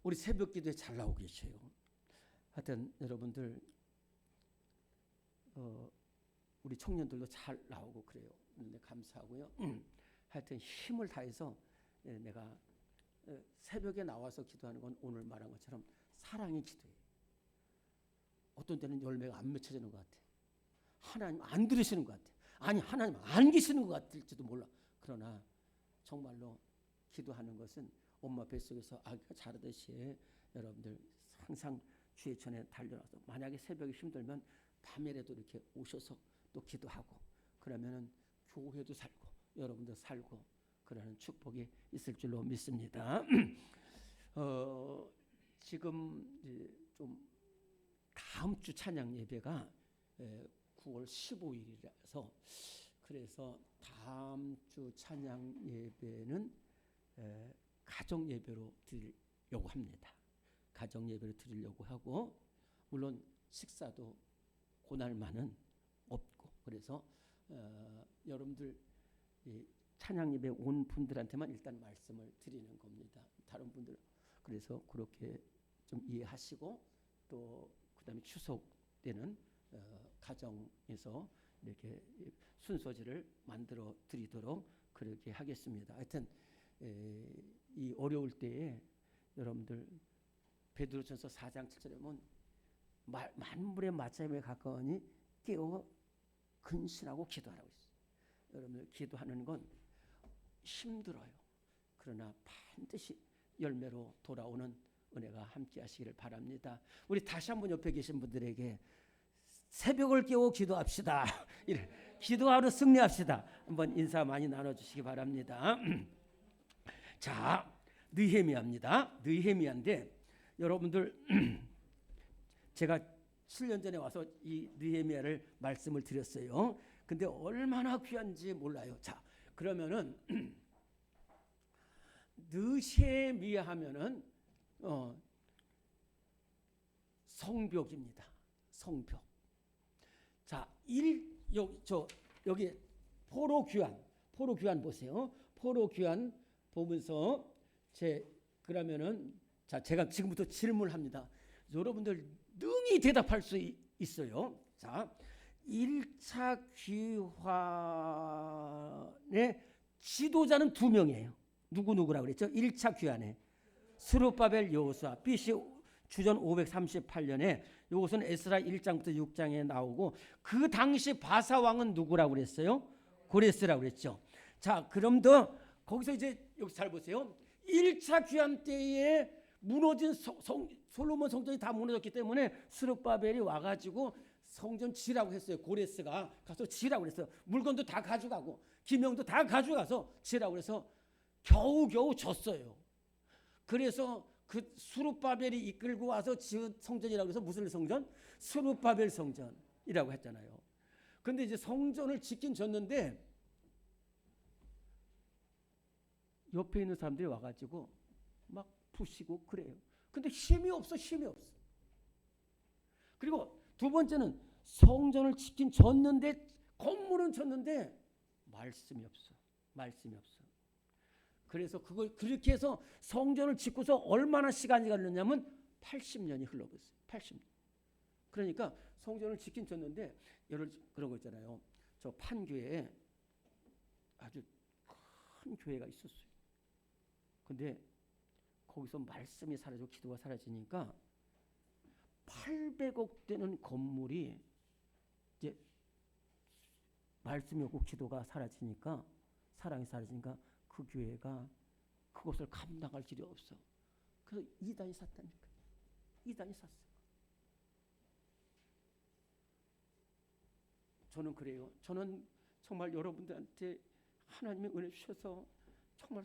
우리 새벽 기도에 잘 나오고 계셔요. 하여튼 여러분들 우리 청년들도 잘 나오고 그래요. 감사하고요. 하여튼 힘을 다해서 내가 새벽에 나와서 기도하는 건 오늘 말한 것처럼 사랑의 기도예요. 어떤 때는 열매가 안 맺혀지는 것 같아. 하나님 안 들으시는 것 같아. 아니 하나님 안 계시는 것 같을지도 몰라. 그러나 정말로 기도하는 것은 엄마 뱃속에서 아기가 자라듯이 여러분들 항상 주의 전에 달려나서 만약에 새벽에 힘들면 밤에라도 이렇게 오셔서 또 기도하고 그러면은 교회도 살고 여러분도 살고 그러는 축복이 있을 줄로 믿습니다. 지금 좀 다음 주 찬양 예배가 9월 15일이라서 그래서 다음 주 찬양 예배는 가정 예배로 드리려고 합니다. 가정 예배로 드리려고 하고 물론 식사도 그날만은 없고 그래서 여러분들 찬양 예배 온 분들한테만 일단 말씀을 드리는 겁니다. 다른 분들 그래서 그렇게 좀 이해하시고 또 그다음에 추석 때는 가정에서 이렇게 순서지를 만들어 드리도록 그렇게 하겠습니다. 하여튼 이 어려울 때에 여러분들 베드로전서 4장 7절에 보면 만물의 맞잡에 가까우니 깨어 근신하고 기도하라고 있어요. 여러분들 기도하는 건 힘들어요. 그러나 반드시 열매로 돌아오는 은혜가 함께 하시기를 바랍니다. 우리 다시 한번 옆에 계신 분들에게 새벽을 깨워 기도합시다. 기도하러 승리합시다. 한번 인사 많이 나눠주시기 바랍니다. 자, 느헤미야입니다. 느헤미야인데 여러분들 제가 7년 전에 와서 이 느헤미야를 말씀을 드렸어요. 근데 얼마나 귀한지 몰라요. 자, 그러면은 느헤미야 하면은 성벽입니다. 성벽. 자, 여기 포로 귀환 보세요. 포로 귀환 보면서 그러면은 자, 제가 지금부터 질문합니다. 여러분들 능히 대답할 수 있어요. 자, 1차 귀환의 지도자는 2명이에요. 누구라고 그랬죠? 1차 귀환에 스룹바벨 여호수아 BC 주전 538년에 이것은 에스라 1장부터 6장에 나오고 그 당시 바사 왕은 누구라고 그랬어요? 고레스라고 그랬죠. 자, 그럼 더 거기서 이제 여기 잘 보세요. 1차 귀환 때에 무너진 솔로몬 성전이 다 무너졌기 때문에 스룹바벨이 와가지고 성전 지라고 했어요. 고레스가 가서 지라고 그랬어요. 물건도 다 가져가고 기명도 다 가져가서 지라고 해서 겨우겨우 졌어요. 그래서 그 스룹바벨이 이끌고 와서 지은 성전이라고 해서 무슨 성전? 스룹바벨 성전이라고 했잖아요. 근데 이제 성전을 짓긴 졌는데 옆에 있는 사람들이 와가지고 막 부시고 그래요. 근데 힘이 없어. 그리고 두 번째는 성전을 짓긴 졌는데 건물은 졌는데 말씀이 없어. 그래서 그걸 그렇게 해서 성전을 짓고서 얼마나 시간이 걸렸냐면 80년이 흘러버렸어요. 80년. 그러니까 성전을 짓긴 졌는데 그런 거 있잖아요. 저 판교에 아주 큰 교회가 있었어요. 근데 거기서 말씀이 사라지고 기도가 사라지니까 800억 되는 건물이 이제 말씀이 없고 기도가 사라지니까 사랑이 사라지니까 그 교회가 그것을 감당할 길이 없어. 그래서 이단이 샀다니까. 이단이 샀어. 저는 그래요. 저는 정말 여러분들한테 하나님의 은혜 주셔서 정말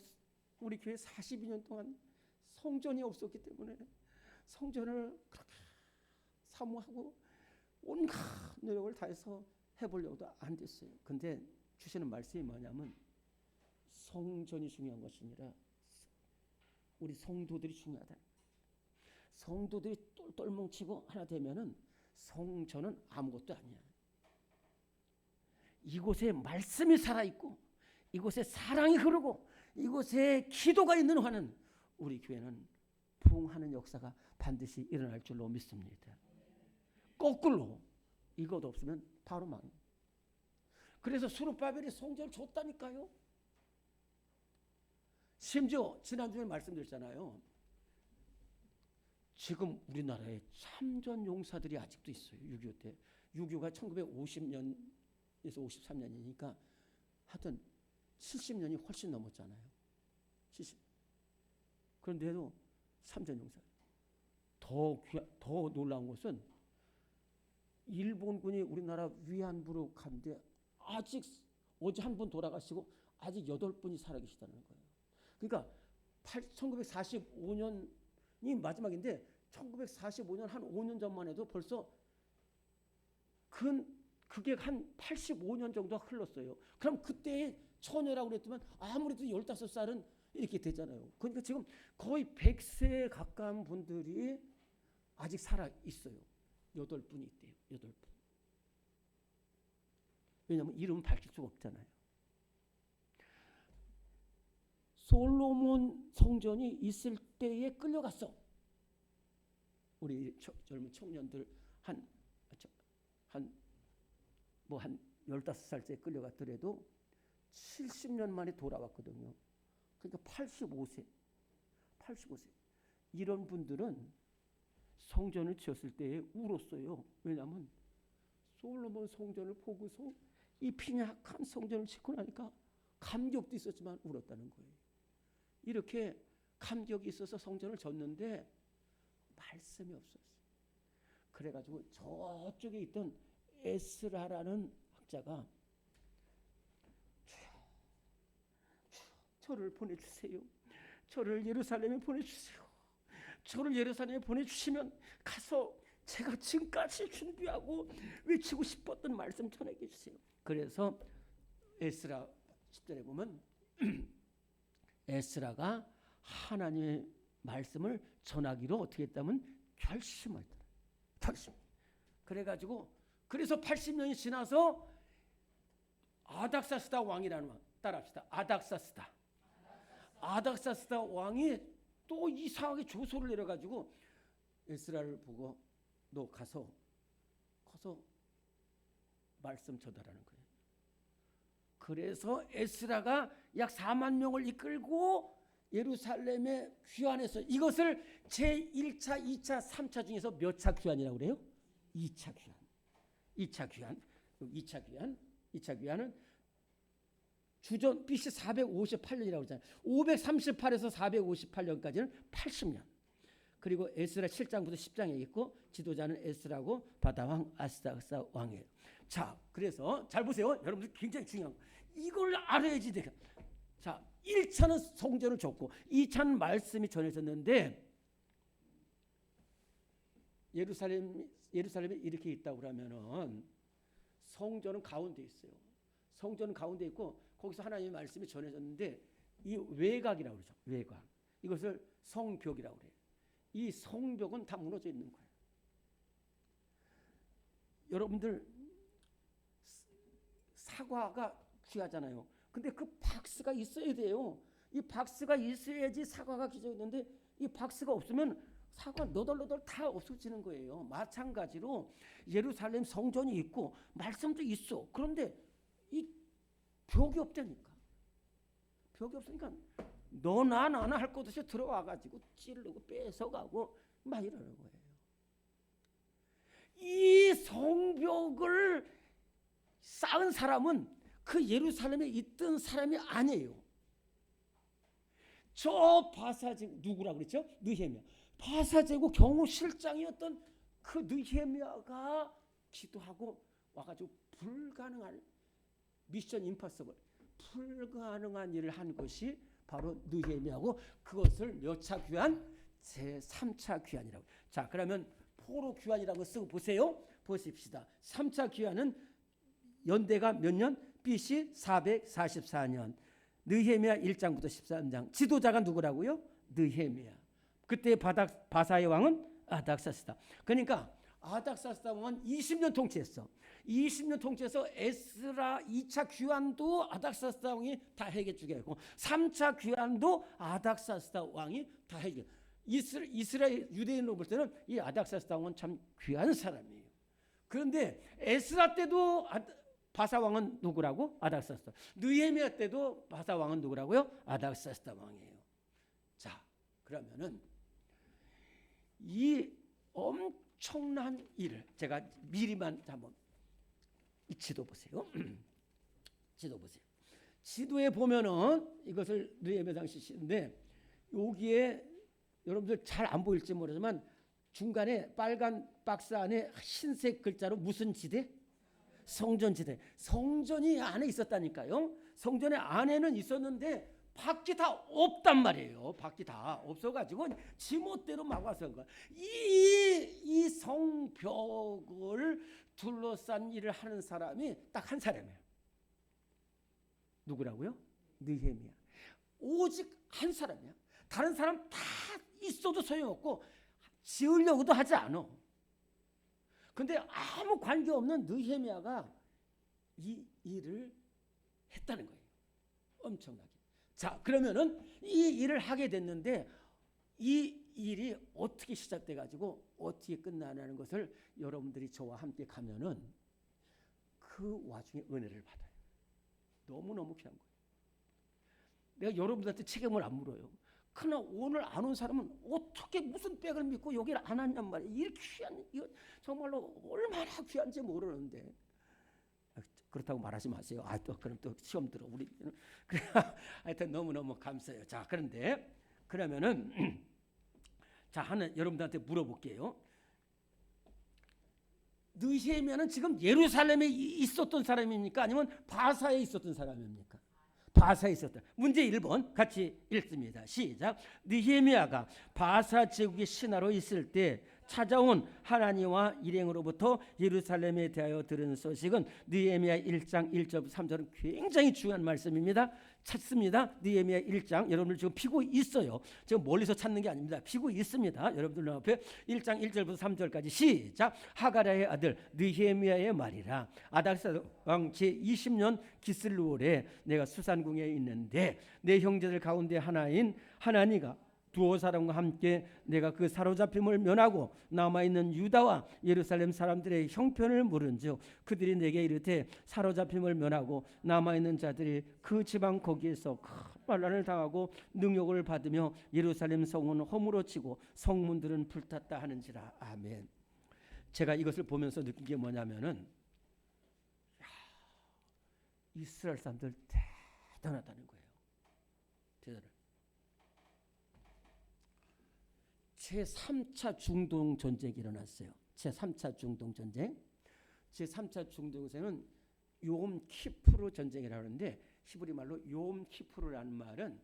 우리 교회 42년 동안 성전이 없었기 때문에 성전을 그렇게 사모하고 온갖 노력을 다해서 해보려고도 안 됐어요. 근데 주시는 말씀이 뭐냐면 성전이 중요한 것이 아니라 우리 성도들이 중요하다. 성도들이 똘똘 뭉치고 하나 되면은 성전은 아무것도 아니야. 이곳에 말씀이 살아있고 이곳에 사랑이 흐르고 이곳에 기도가 있는 한은 우리 교회는 부흥하는 역사가 반드시 일어날 줄로 믿습니다. 거꾸로 이것 없으면 바로 망. 그래서 스룹바벨이 성전을 줬다니까요. 심지어 지난주에 말씀드렸잖아요. 지금 우리나라에 참전 용사들이 아직도 있어요. 6.25 때. 6.25가 1950년에서 53년이니까 하여튼 70년이 훨씬 넘었잖아요. 70. 그런데도 참전 용사. 더 놀라운 것은 일본군이 우리나라 위안부로 간데 아직 어제 한 분 돌아가시고 아직 8분이 살아계시다는 거예요. 그러니까 1945년이 마지막인데 1945년 한 5년 전만 해도 벌써 그게 한 85년 정도가 흘렀어요. 그럼 그때의 처녀라고 그랬지만 아무래도 15살은 이렇게 되잖아요. 그러니까 지금 거의 100세에 가까운 분들이 아직 살아 있어요. 8분이 있대요. 8분. 왜냐하면 이름은 밝힐 수가 없잖아요. 솔로몬 성전이 있을 때에 끌려갔어. 우리 젊은 청년들 한 15살 때 끌려갔더라도 70년 만에 돌아왔거든요. 그러니까 85세. 이런 분들은 성전을 지었을 때에 울었어요. 왜냐하면 솔로몬 성전을 보고서 이 빈약한 성전을 짓고 나니까 감격도 있었지만 울었다는 거예요. 이렇게 감격이 있어서 성전을 졌는데 말씀이 없었어요. 그래가지고 저쪽에 있던 에스라라는 학자가 저를 보내주세요. 저를 예루살렘에 보내주세요. 저를 예루살렘에 보내주시면 가서 제가 지금까지 준비하고 외치고 싶었던 말씀 전하게 해주세요. 그래서 에스라 10절에 보면 에스라가 하나님의 말씀을 전하기로 어떻게 했다면 결심했다. 결심. 그래가지고 그래서 80년이 지나서 아닥사스다 왕이라는 왕 따라합시다. 아닥사스다 왕이 또 이상하게 조소를 내려가지고 에스라를 보고 너 가서 말씀 전달하는 거예요. 그래서 에스라가 약 4만 명을 이끌고 예루살렘에 귀환해서 이것을 제1차, 2차, 3차 중에서 몇 차 귀환이라고 그래요? 2차 귀환. 2차 귀환은 주전 BC 458년이라고 그러잖아요. 538에서 458년까지는 80년. 그리고 에스라 7장부터 10장에 있고 지도자는 에스라고 바다왕 아스닥사 왕이에요. 자, 그래서 잘 보세요. 여러분들 굉장히 중요한 거. 이걸 알아야지 돼요. 자, 1차는 성전을 줬고 2차는 말씀이 전해졌는데 예루살렘에 이렇게 있다고 그러면은 성전은 가운데 있어요. 성전은 가운데 있고 거기서 하나님의 말씀이 전해졌는데 이 외곽이라고 그러죠. 외곽. 이것을 성벽이라고 그래요. 이 성벽은 다 무너져 있는 거예요. 여러분들 사과가 귀하잖아요. 근데 그 박스가 있어야 돼요. 이 박스가 있어야지 사과가 기저있는데 이 박스가 없으면 사과 너덜너덜 다 없어지는 거예요. 마찬가지로 예루살렘 성전이 있고 말씀도 있어. 그런데 이 벽이 없다니까. 벽이 없으니까 너나 나나 할 것 없이 들어와가지고 찌르고 뺏어가고 막 이러는 거예요. 이 성벽을 쌓은 사람은 그 예루살렘에 있던 사람이 아니에요. 저 바사제국 누구라고 그랬죠? 느헤미야. 바사제국 경호실장이었던 그 느헤미야가 기도하고 와가지고 불가능한 미션 임파서블 불가능한 일을 한 것이 바로 느헤미야고 그것을 몇 차 귀환? 제3차 귀환이라고. 자, 그러면 포로 귀환이라고 쓰고 보세요. 보십시다. 3차 귀환은 연대가 몇 년? BC 444년. 느헤미야 1장부터 13장. 지도자가 누구라고요? 느헤미야. 그때 바사의 왕은 아닥사스다. 그러니까 아닥사스다 왕은 20년 통치했어. 20년 통치해서 에스라 2차 귀환도 아닥사스다 왕이 다 해결해 주게 하고 3차 귀환도 아닥사스다 왕이 다 해결해. 이스라엘 유대인으로 볼 때는 이 아닥사스다 왕은 참 귀한 사람이에요. 그런데 에스라 때도 바사 왕은 누구라고? 아닥사스다. 느헤미야 때도 바사 왕은 누구라고요? 아닥사스다 왕이에요. 자, 그러면은 이 엄청난 일을 제가 미리만 한번 이 지도 보세요. 지도 보세요. 지도에 보면은 이것을 느헤미야 당시 시인데 여기에 여러분들 잘 안 보일지 모르지만 중간에 빨간 박스 안에 흰색 글자로 무슨 지대? 성전지대. 성전이 안에 있었다니까요. 성전의 안에는 있었는데 밖이 다 없단 말이에요. 밖이 다 없어가지고 지멋대로 막 와서 이 성벽을 둘러싼 일을 하는 사람이 딱 한 사람이에요. 누구라고요? 느헤미야. 오직 한 사람이야. 다른 사람 다 있어도 소용없고 지으려고도 하지 않아. 근데 아무 관계없는 느헤미야가 이 일을 했다는 거예요. 엄청나게. 자, 그러면은 이 일을 하게 됐는데 이 일이 어떻게 시작돼 가지고 어떻게 끝나냐는 것을 여러분들이 저와 함께 가면은 그 와중에 은혜를 받아요. 너무너무 귀한 거예요. 내가 여러분들한테 책임을 안 물어요. 그러나 오늘 안 온 사람은 어떻게 무슨 백을 믿고 여기를 안 왔냔 말이에요. 이 귀한, 이거 정말로 얼마나 귀한지 모르는데. 그렇다고 말하지 마세요. 또 그럼 또 시험 들어 우리. 그래 하여튼 너무너무 감사해요. 자, 그런데 그러면은 자, 하나 여러분들한테 물어볼게요. 느헤미야는 지금 예루살렘에 있었던 사람입니까? 아니면 바사에 있었던 사람입니까? 바사에 있었다. 문제 1번 같이 읽습니다. 시작. 느헤미야가 바사 제국의 신하로 있을 때 찾아온 하나님과 일행으로부터 예루살렘에 대하여 들은 소식은 느헤미야 1장 1절 3절은 굉장히 중요한 말씀입니다. 찾습니다. 느헤미야 1장 여러분들 지금 피고 있어요. 지금 멀리서 찾는 게 아닙니다. 피고 있습니다. 여러분들 앞에 1장 1절부터 3절까지 시작. 하가랴의 아들 느헤미야의 말이라. 아닥사 왕 제20년 기슬루월에 내가 수산궁에 있는데 내 형제들 가운데 하나인 하나니가 두어 사람과 함께 내가 그 사로잡힘을 면하고 남아있는 유다와 예루살렘 사람들의 형편을 물은즉 그들이 내게 이르되 사로잡힘을 면하고 남아있는 자들이 그 지방 거기에서 큰 반란을 당하고 능욕을 받으며 예루살렘 성은 허물어지고 성문들은 불탔다 하는지라. 아멘. 제가 이것을 보면서 느낀 게 뭐냐면은 이스라엘 사람들 대단하다는 거예요. 대단해. 제3차 중동 전쟁이 일어났어요. 제3차 중동 전쟁. 제3차 중동 전쟁은 욤 키푸르 전쟁이라고 하는데 히브리 말로 욤 키푸르라는 말은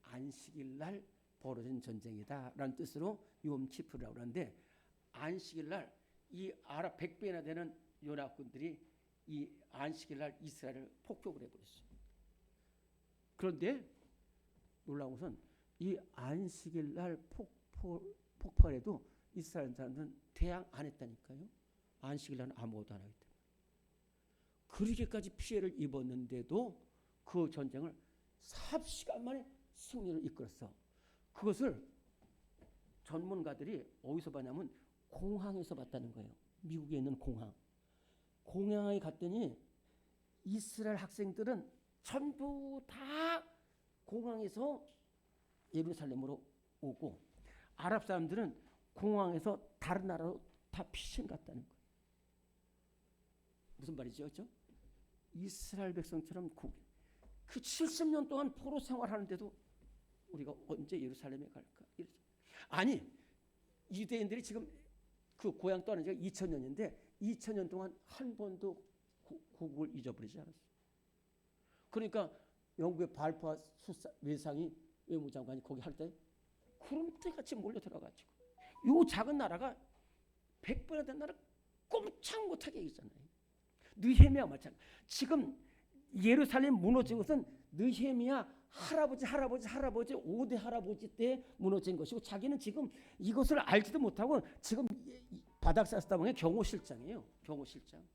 안식일 날 벌어진 전쟁이다라는 뜻으로 욤 키푸르라고 하는데 안식일 날 이 아랍 100배나 되는 연합군들이 이 안식일 날 이스라엘을 폭격을 해버렸어요. 그런데 놀라운 것은 이 안식일 날 폭발해도 이스라엘 사람들은 대항 안 했다니까요. 안식일 날 아무것도 안 하기 때문에. 그렇게까지 피해를 입었는데도 그 전쟁을 4시간 만에 승리를 이끌었어. 그것을 전문가들이 어디서 봤냐면 공항에서 봤다는 거예요. 미국에 있는 공항. 공항에 갔더니 이스라엘 학생들은 전부 다 공항에서 예루살렘으로 오고 아랍 사람들은 공항에서 다른 나라로 다 피신 갔다는 거예요. 무슨 말이죠? 그렇죠? 이스라엘 백성처럼 그 70년 동안 포로 생활하는데도 우리가 언제 예루살렘에 갈까? 아니, 유대인들이 지금 그 고향 떠난 지가 2000년인데 2000년 동안 한 번도 고국을 잊어버리지 않았어요. 그러니까 영국의 발포 외상이 외무장관이 거기 할 때 구름대같이 몰려 들어가지고 요 작은 나라가 100번이나 된 나라 꼼짝 못하게 있잖아요. 느헤미야 마찬가지. 지금 예루살렘 무너진 것은 느헤미야 할아버지 5대 할아버지 때 무너진 것이고 자기는 지금 이것을 알지도 못하고 지금 바닥사스다왕의 경호실장이에요. 경호실장.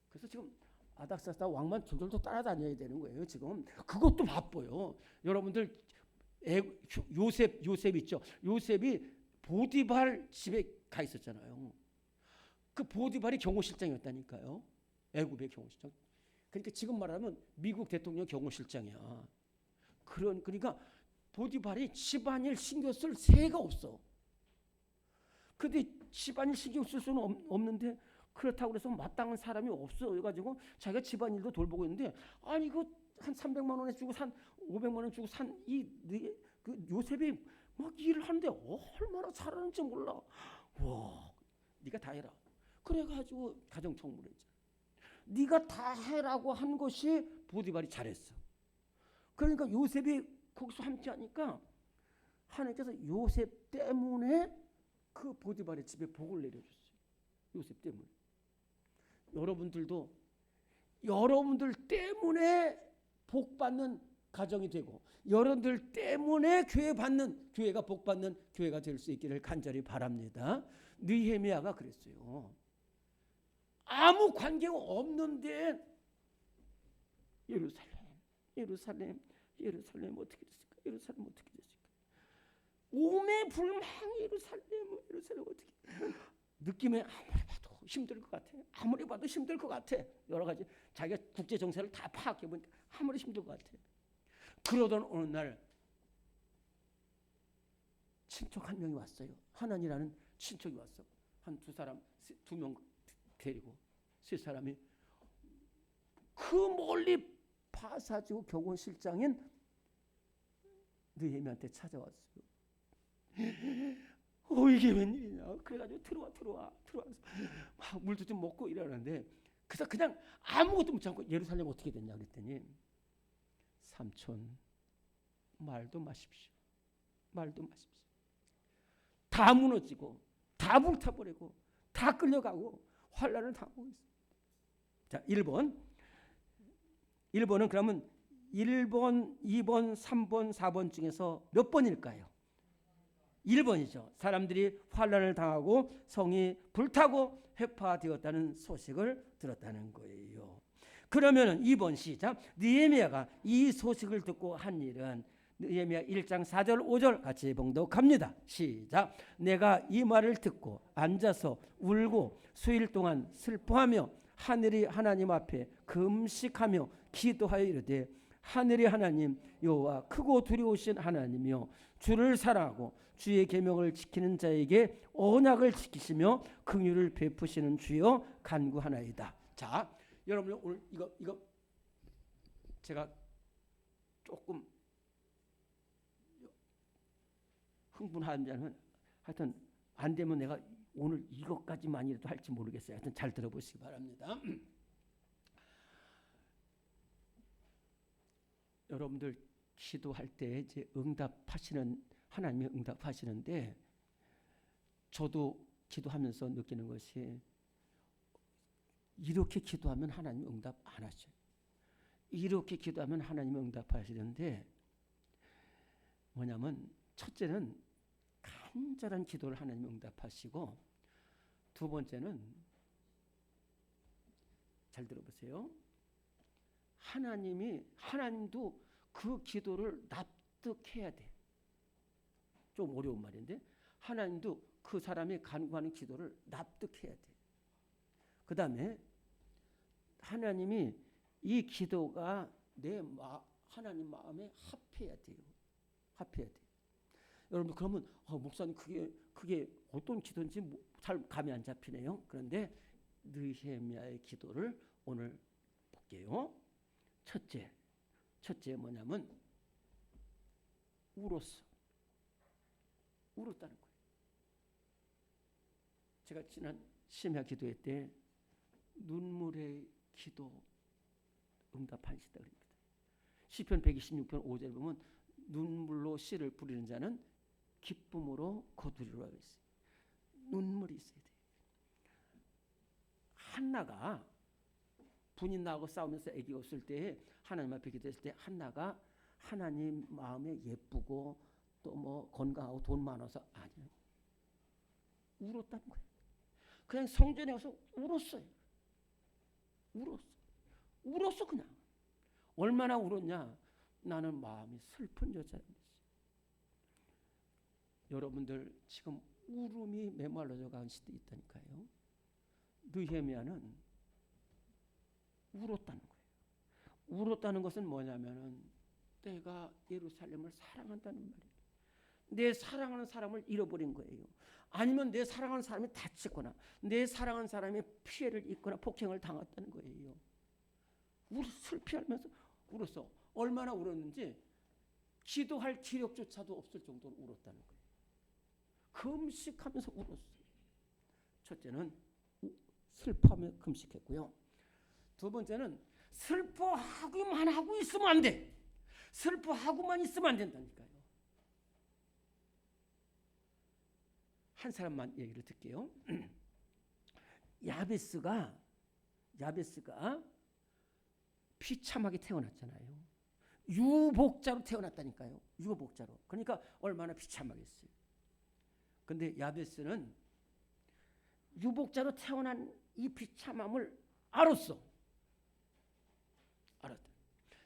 그래서 지금 아닥사스다 왕만 저절도 따라다녀야 되는 거예요. 지금 그것도 바빠요. 여러분들 요셉 있죠. 요셉이 보디발 집에 가 있었잖아요. 그 보디발이 경호실장이었다니까요. 애굽의 경호실장. 그러니까 지금 말하면 미국 대통령 경호실장이야. 그러니까 보디발이 집안일 신경 쓸 새가 없어. 근데 집안일 신경 쓸 수는 없는데 그렇다고 해서 마땅한 사람이 없어. 해가지고 자기가 집안일도 돌보고 있는데 아니 이거 한 300만 원에 주고 산 500만 원 주고 산 그 요셉이 막 일을 하는데 얼마나 잘하는지 몰라. 와, 네가 다 해라. 그래가지고 가정청문회 했잖아. 네가 다 해라고 한 것이 보디발이 잘했어. 그러니까 요셉이 거기서 함께하니까 하나님께서 요셉 때문에 그 보디발의 집에 복을 내려줬어요. 요셉 때문에. 여러분들 때문에 복 받는 가정이 되고 여러분들 때문에 교회가 복 받는 교회가 될 수 있기를 간절히 바랍니다. 느헤미야가 그랬어요. 아무 관계가 없는데 예루살렘 어떻게 됐을까? 예루살렘 어떻게 됐을까? 오매불망 예루살렘 어떻게? 느낌에 아무리 봐도 힘들 것 같아. 여러 가지 자기가 국제 정세를 다 파악해 보니까 아무리 힘들 것 같아. 그러던 어느 날 친척 한 명이 왔어요. 하나니라는 친척이 왔어. 한 두 명 데리고 세 사람이 그 멀리 파사지고 경호실장인 느헤미야한테 찾아왔어요. 이게 웬일이냐. 그래가지고 들어와서 막 물도 좀 먹고 이러는데 그래서 그냥 아무것도 묻지 않고 예루살렘 어떻게 됐냐 그랬더니 삼촌 말도 마십시오. 다 무너지고 다 불타버리고 다 끌려가고 환란을 당하고 있습니다. 자, 1번은 그러면 1번, 2번, 3번, 4번 중에서 몇 번일까요? 1번이죠. 사람들이 환란을 당하고 성이 불타고 회파되었다는 소식을 들었다는 거예요. 그러면 2번 시작. 느헤미야가 이 소식을 듣고 한 일은 느헤미야 1장 4절 5절 같이 봉독합니다. 시작. 내가 이 말을 듣고 앉아서 울고 수일 동안 슬퍼하며 하늘의 하나님 앞에 금식하며 기도하여 이르되 하늘의 하나님 여호와 크고 두려우신 하나님이여 주를 사랑하고 주의 계명을 지키는 자에게 언약을 지키시며 긍휼을 베푸시는 주여 간구하나이다. 자, 여러분 오늘 이거 제가 조금 흥분하면 하여튼 안 되면 내가 오늘 이것까지만이라도 할지 모르겠어요. 하여튼 잘 들어보시기 바랍니다. 여러분들 기도할 때 이제 하나님이 응답하시는데 저도 기도하면서 느끼는 것이 이렇게 기도하면 하나님 응답 안 하셔요. 이렇게 기도하면 하나님 응답하시는데 뭐냐면 첫째는 간절한 기도를 하나님 응답하시고 두 번째는 잘 들어보세요. 하나님도 그 기도를 납득해야 돼. 좀 어려운 말인데 하나님도 그 사람이 간구하는 기도를 납득해야 돼. 그 다음에 하나님이 이 기도가 하나님 마음에 합해야 돼요. 여러분 그러면 목사님 그게 어떤 기도인지 잘 감이 안 잡히네요. 그런데 느헤미야의 기도를 오늘 볼게요. 첫째 뭐냐면 울었다는 거예요. 제가 지난 심야 기도회 때 눈물의 기도 응답하시다 그럽니다. 시편 126편 5절에 보면 눈물로 씨를 뿌리는 자는 기쁨으로 거두리라 했어요. 눈물이 있어야 돼요. 한나가 분인 나하고 싸우면서 아기가 없을 때 하나님 앞에 기도했을 때 한나가 하나님 마음에 예쁘고 또 뭐 건강하고 돈 많아서 아니에요. 울었다는 거예요. 그냥 성전에 가서 울었어요. 울었어 그냥. 얼마나 울었냐? 나는 마음이 슬픈 여자였어요. 여러분들 지금 울음이 메말라져 간 시대 있다니까요. 느헤미야는 울었다는 거예요. 울었다는 것은 뭐냐면은 내가 예루살렘을 사랑한다는 말이에요. 내 사랑하는 사람을 잃어버린 거예요. 아니면 내 사랑하는 사람이 다쳤거나 내 사랑하는 사람이 피해를 입거나 폭행을 당했다는 거예요. 슬피하면서 울었어. 얼마나 울었는지 기도할 기력조차도 없을 정도로 울었다는 거예요. 금식하면서 울었어요. 첫째는 슬퍼하며 금식했고요. 두 번째는 슬퍼하기만 하고 있으면 안 돼. 슬퍼하고만 있으면 안 된다니까요. 한 사람만 얘기를 듣게요. 야베스가 비참하게 태어났잖아요. 유복자로 태어났다니까요. 유복자로. 그러니까 얼마나 비참하겠어요. 근데 야베스는 유복자로 태어난 이 비참함을 알았다.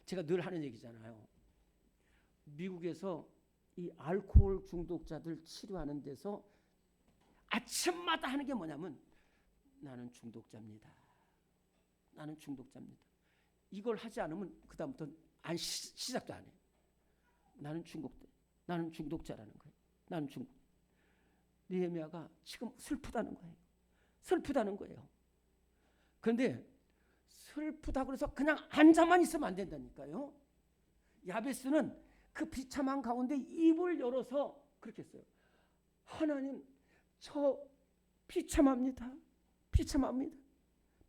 제가 늘 하는 얘기잖아요. 미국에서 이 알코올 중독자들 치료하는 데서 아침마다 하는 게 뭐냐면 나는 중독자입니다. 나는 중독자입니다. 이걸 하지 않으면 그다음부터 시작도 안 해요. 나는 중독자라는 거예요. 나는 중독. 느헤미야가 지금 슬프다는 거예요. 슬프다는 거예요. 그런데 슬프다고 해서 그냥 앉아만 있으면 안 된다니까요. 야베스는 그 비참한 가운데 입을 열어서 그렇게 했어요. 하나님, 저 비참합니다. 비참합니다.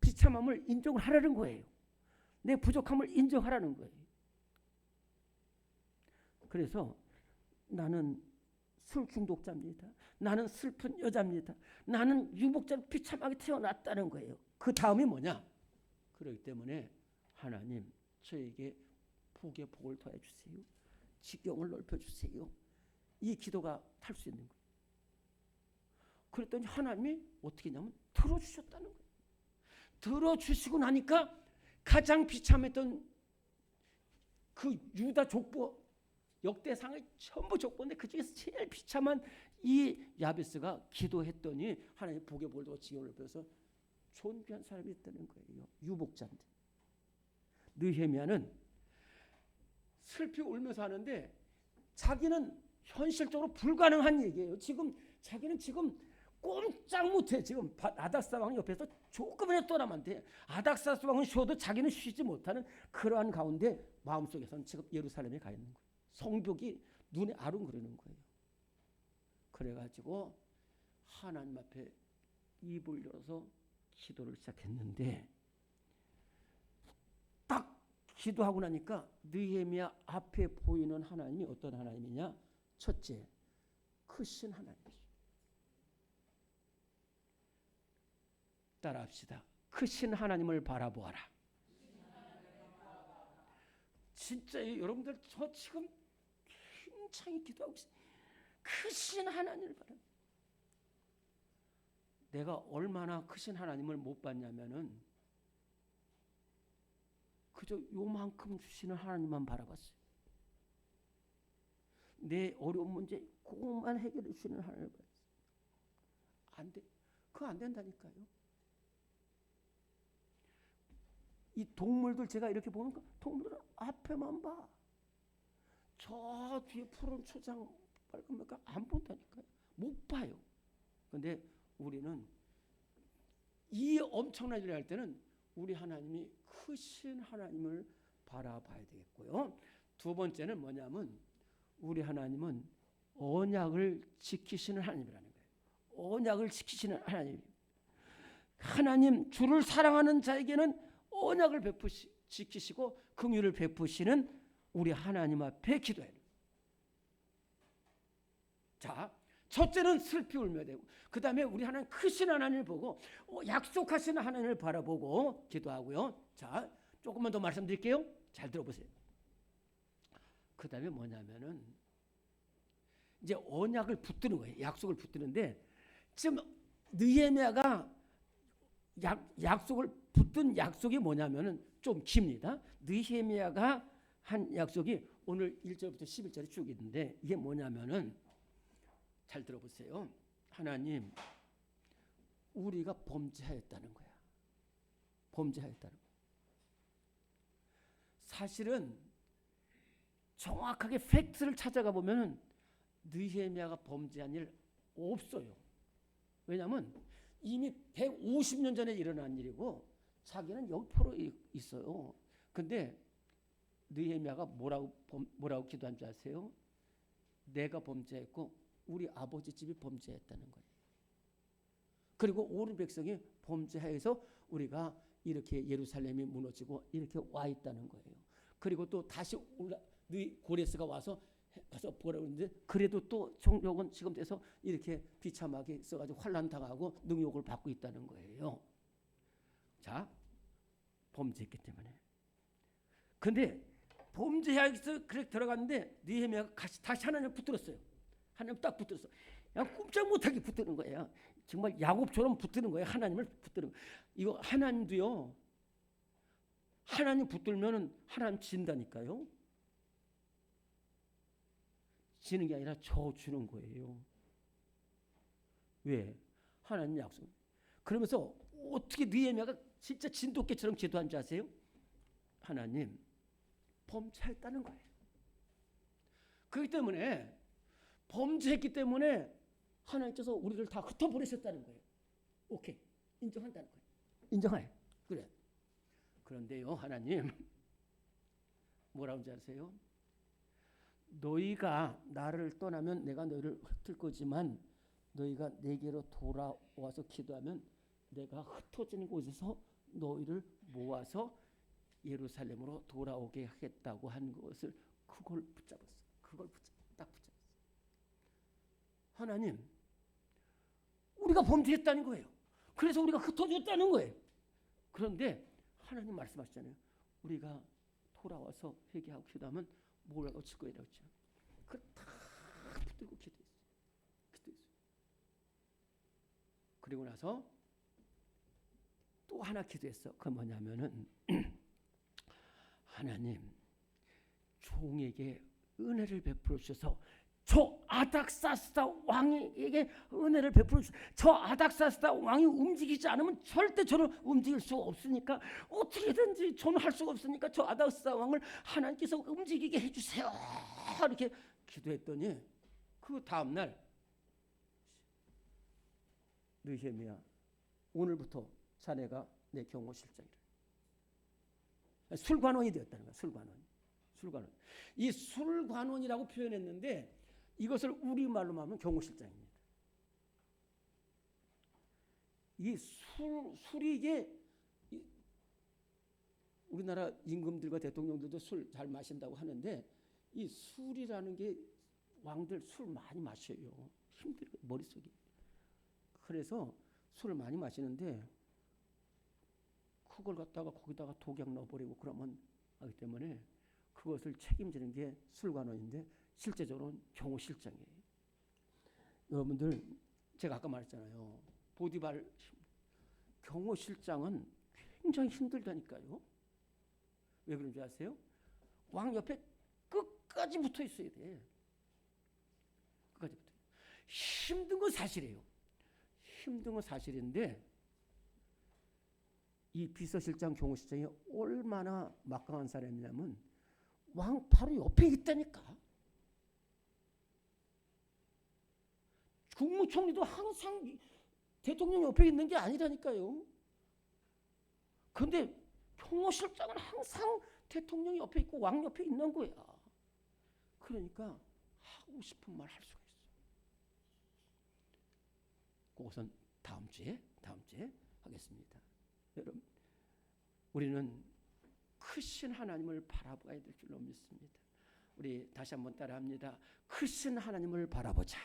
비참함을 인정을 하라는 거예요. 내 부족함을 인정하라는 거예요. 그래서 나는 술 중독자입니다. 나는 슬픈 여자입니다. 나는 유복자로 비참하게 태어났다는 거예요. 그 다음이 뭐냐? 그렇기 때문에 하나님 저에게 복의 복을 더해주세요. 지경을 넓혀주세요. 이 기도가 탈 수 있는 거예요. 그랬더니 하나님이 어떻게 했냐면 들어주셨다는 거예요. 들어주시고 나니까 가장 비참했던 그 유다 족보 역대상의 전부 족보인데 그중에서 제일 비참한 이 야베스가 기도했더니 하나님 복의 복을 더하고 지경을 넓혀서 존귀한 사람이 있다는 거예요. 유복자인데. 느헤미야는 슬피 울면서 하는데 자기는 현실적으로 불가능한 얘기예요. 자기는 지금 꼼짝 못해. 지금 아닥사 왕 옆에서 조금이라도 떠나면 안 돼. 아닥사 왕은 쉬어도 자기는 쉬지 못하는 그러한 가운데 마음속에서는 지금 예루살렘에 가 있는 거예요. 성벽이 눈에 아른거리는 거예요. 그래가지고 하나님 앞에 입을 열어서 기도를 시작했는데 딱 기도하고 나니까 느헤미야 앞에 보이는 하나님이 어떤 하나님이냐? 첫째, 크신 하나님이죠. 따라합시다. 크신 하나님을 바라보아라. 진짜 여러분들 저 지금 힘차게 기도하고 있어요. 크신 하나님을 바라. 내가 얼마나 크신 하나님을 못 봤냐면은 그저 요만큼 주시는 하나님만 바라봤어요. 내 어려운 문제 그것만 해결해 주시는 하나님을 바라봤어요. 안 돼. 그거 안 된다니까요. 이 동물들 제가 이렇게 보니까 동물들은 앞에만 봐. 저 뒤에 푸른 초장 빨간 색깔 안 본다니까요. 못 봐요. 그런데 우리는 이 엄청난 일을 할 때는 우리 하나님이 크신 하나님을 바라봐야 되겠고요. 두 번째는 뭐냐면 우리 하나님은 언약을 지키시는 하나님이라는 거예요. 언약을 지키시는 하나님. 하나님 주를 사랑하는 자에게는 언약을 지키시고 긍휼을 베푸시는 우리 하나님 앞에 기도해야 돼요. 자, 첫째는 슬피 울며 되고 그 다음에 우리 하나님 크신 하나님을 보고 약속하시는 하나님을 바라보고 기도하고요. 자, 조금만 더 말씀드릴게요. 잘 들어보세요. 그 다음에 뭐냐면은 이제 언약을 붙드는 거예요. 약속을 붙드는데 지금 느헤미야가 약속을 붙든 약속이 뭐냐면은 좀 깁니다. 느헤미야가 한 약속이 오늘 1절부터 11절에 쭉 있는데 이게 뭐냐면은 잘 들어보세요. 하나님, 우리가 범죄하였다는 거야. 범죄하였다는 거야. 사실은 정확하게 팩트를 찾아가 보면 느헤미야가 범죄한 일 없어요. 왜냐하면 이미 150년 전에 일어난 일이고 자기는 여기 표로 있어요. 근데 느헤미야가 뭐라고 기도한 줄 아세요? 내가 범죄했고 우리 아버지 집이 범죄했다는 거예요. 그리고 온 백성이 범죄해서 우리가 이렇게 예루살렘이 무너지고 이렇게 와 있다는 거예요. 그리고 또 다시 고레스가 와서 보라 그러는데 그래도 또 종족은 지금 돼서 이렇게 비참하게 있어가지고 환난 당하고 능욕을 받고 있다는 거예요. 자, 범죄했기 때문에. 근데 범죄해서 그렇게 들어갔는데 느헤미야가 다시 하나님 붙들었어요. 하나님 딱 붙들었어. 그냥 꼼짝 못하게 붙드는 거예요. 정말 야곱처럼 붙드는 거예요. 하나님을 붙드는 거예요. 이거 하나님도요. 하나님 붙들면은 하나님 진다니까요. 지는 게 아니라 저 주는 거예요. 왜? 하나님 약속. 그러면서 어떻게 느헤미야가 진짜 진돗개처럼 기도한 줄 아세요? 하나님, 범죄했다는 거예요. 그렇기 때문에 범죄했기 때문에 하나님께서 우리를 다 흩어버리셨다는 거예요. 오케이, 인정한다는 거예요. 인정해. 그래. 그런데요, 하나님 뭐라고 하는지 아세요? 너희가 나를 떠나면 내가 너희를 흩을 거지만 너희가 내게로 돌아와서 기도하면 내가 흩어지는 곳에서 너희를 모아서 예루살렘으로 돌아오게 하겠다고 한 것을 그걸 붙잡았어. 그걸 딱 붙잡았어. 하나님, 우리가 범죄했다는 거예요. 그래서 우리가 흩어졌다는 거예요. 그런데 하나님 말씀하시잖아요. 우리가 돌아와서 회개하고 기도하면 뭐라고 칠 거예요? 그걸 다 붙들고 기도했어요. 그리고 나서 또 하나 기도했어. 그건 뭐냐면은 하나님, 종에게 은혜를 베풀어 주셔서 저 아닥사스다 왕에게 은혜를 베풀어 주셔서 저 아닥사스다 왕이 움직이지 않으면 절대 저는 움직일 수 없으니까 어떻게든지 저는 할 수가 없으니까 저 아닥사스다 왕을 하나님께서 움직이게 해주세요. 이렇게 기도했더니 그 다음날 느헤미야, 오늘부터 자네가 내 경호실장이라. 술관원이 되었다는 거야. 술관원. 이 술관원이라고 표현했는데 이것을 우리말로 하면 경호실장입니다. 이 술이 이게 우리나라 임금들과 대통령들도 술 잘 마신다고 하는데 이 술이라는 게 왕들 술 많이 마셔요. 힘들어 머릿속이. 그래서 술을 많이 마시는데 그걸 갖다가 거기다가 독약 넣어버리고 그러면 하기 때문에 그것을 책임지는 게 술관원인데 실제적으로는 경호실장이에요. 여러분들 제가 아까 말했잖아요. 보디발 경호실장은 굉장히 힘들다니까요. 왜 그런지 아세요? 왕 옆에 끝까지 붙어 있어야 돼. 끝까지 붙어. 힘든 건 사실이에요. 힘든 건 사실인데 이 비서실장, 경호실장이 얼마나 막강한 사람이냐면 왕 바로 옆에 있다니까. 국무총리도 항상 대통령 옆에 있는 게 아니라니까요. 그런데 경호실장은 항상 대통령 옆에 있고 왕 옆에 있는 거야. 그러니까 하고 싶은 말 할 수가 있어. 그것은 다음 주에 하겠습니다. 여러분, 우리는 크신 하나님을 바라봐야 될 줄로 믿습니다. 우리 다시 한번 따라합니다. 크신 하나님을 바라보자.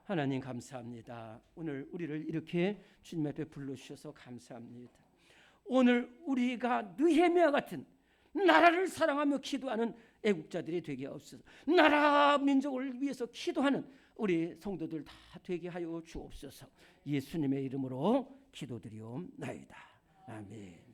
하나님 감사합니다. 오늘 우리를 이렇게 주님 앞에 불러주셔서 감사합니다. 오늘 우리가 느헤미야 같은 나라를 사랑하며 기도하는 애국자들이 되게 없어서 나라 민족을 위해서 기도하는 우리 성도들 다 되게 하여 주옵소서. 예수님의 이름으로 기도드리옵나이다. 아멘.